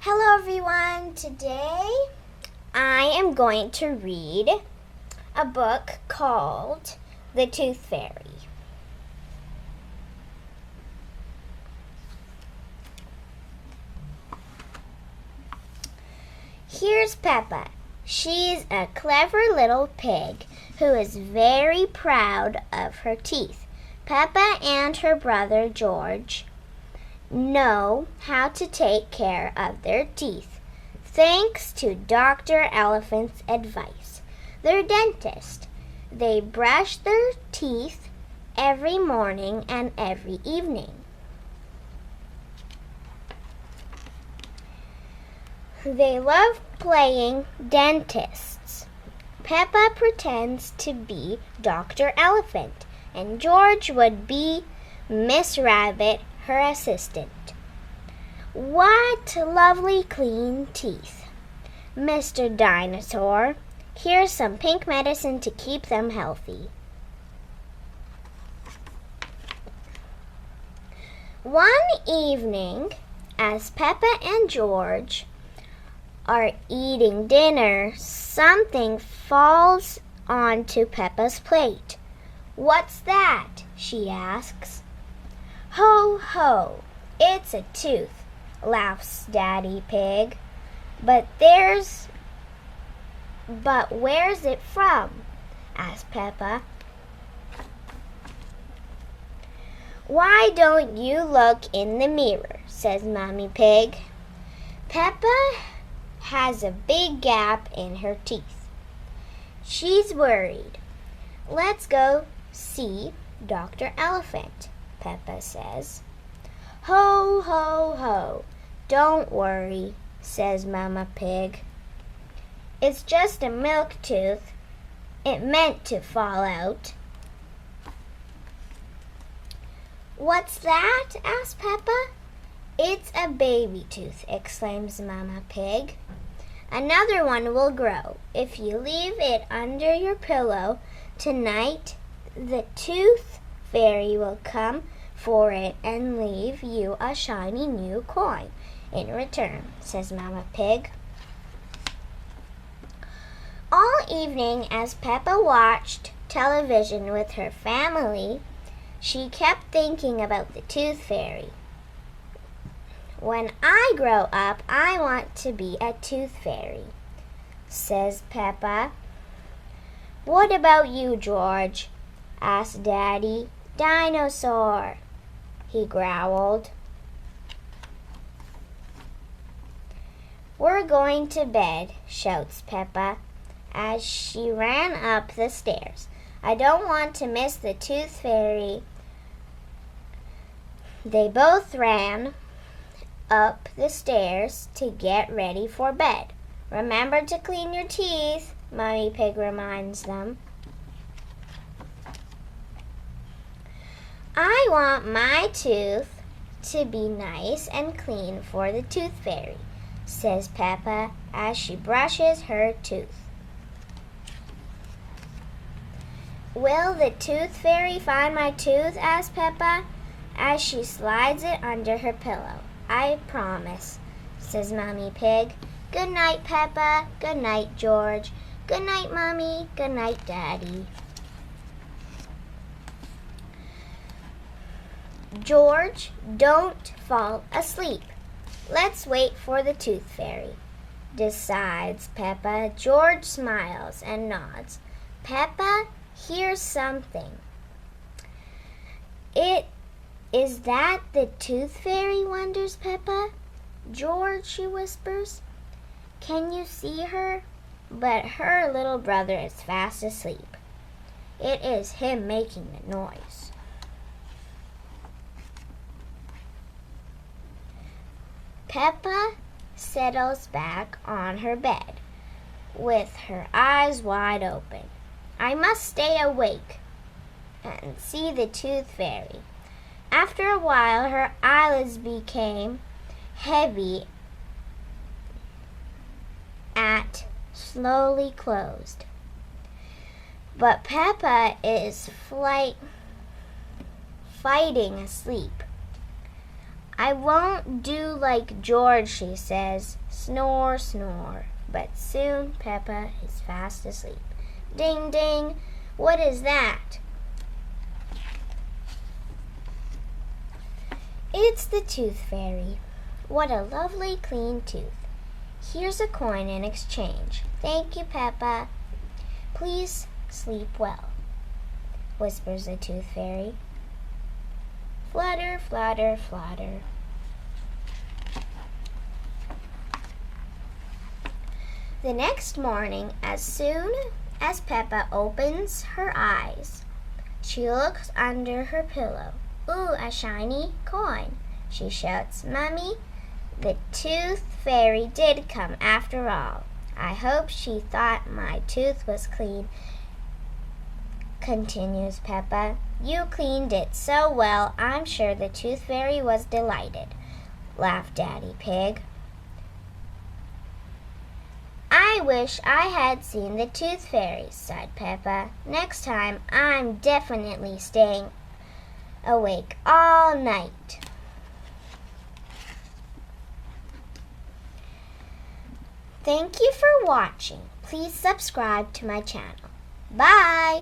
Hello everyone, today I am going to read a book called The Tooth Fairy. Here's Peppa. She's a clever little pig who is very proud of her teeth. Peppa and her brother George know how to take care of their teeth, thanks to Dr. Elephant's advice. They're dentists. They brush their teeth every morning and every evening. They love playing dentists. Peppa pretends to be Dr. Elephant, and George would be Miss Rabbit, her assistant. What lovely clean teeth. Mr. Dinosaur, here's some pink medicine to keep them healthy. One evening, as Peppa and George are eating dinner, something falls onto Peppa's plate. "What's that?" she asks. "Ho, ho, it's a tooth," laughs Daddy Pig. But where's it from?" asks Peppa. "Why don't you look in the mirror?" says Mommy Pig. Peppa has a big gap in her teeth. She's worried. "Let's go see Dr. Elephant," Peppa says. "Ho, ho, ho, don't worry," says Mama Pig. "It's just a milk tooth. It meant to fall out." "What's that?" asks Peppa. "It's a baby tooth," exclaims Mama Pig. "Another one will grow. If you leave it under your pillow tonight, the tooth fairy will come for it and leave you a shiny new coin in return," says Mama Pig. All evening, as Peppa watched television with her family, she kept thinking about the tooth fairy. "When I grow up, I want to be a tooth fairy," says Peppa. "What about you, George?" asked Daddy. "Dinosaur," he growled. "We're going to bed," shouts Peppa as she ran up the stairs. "I don't want to miss the tooth fairy." They both ran up the stairs to get ready for bed. "Remember to clean your teeth," Mommy Pig reminds them. "I want my tooth to be nice and clean for the tooth fairy," says Peppa as she brushes her tooth. "Will the tooth fairy find my tooth?" asks Peppa as she slides it under her pillow. "I promise," says Mommy Pig. "Good night, Peppa. Good night, George. Good night, Mommy. Good night, Daddy." "George, don't fall asleep. Let's wait for the tooth fairy," decides Peppa. George smiles and nods. Peppa hears something. Is that the tooth fairy?" wonders Peppa. "George," she whispers, "can you see her?" But her little brother is fast asleep. It is him making the noise. Peppa settles back on her bed with her eyes wide open. "I must stay awake and see the tooth fairy." After a while, her eyelids became heavy and slowly closed. But Peppa is fighting asleep. I won't do like George, she says. Snore, snore. But soon Peppa is fast asleep. Ding, ding. What is that? It's the Tooth Fairy. What a lovely clean tooth. Here's a coin in exchange. Thank you, Peppa. Please sleep well, whispers the Tooth Fairy. Flutter, flutter, flutter. The next morning, as soon as Peppa opens her eyes, she looks under her pillow. Ooh, a shiny coin, she shouts. Mummy, the Tooth Fairy did come after all. I hope she thought my tooth was clean, continues Peppa. You cleaned it so well, I'm sure the Tooth Fairy was delighted, laughed Daddy Pig. I wish I had seen the Tooth Fairy, sighed Peppa. Next time, I'm definitely staying awake all night. Thank you for watching. Please subscribe to my channel. Bye!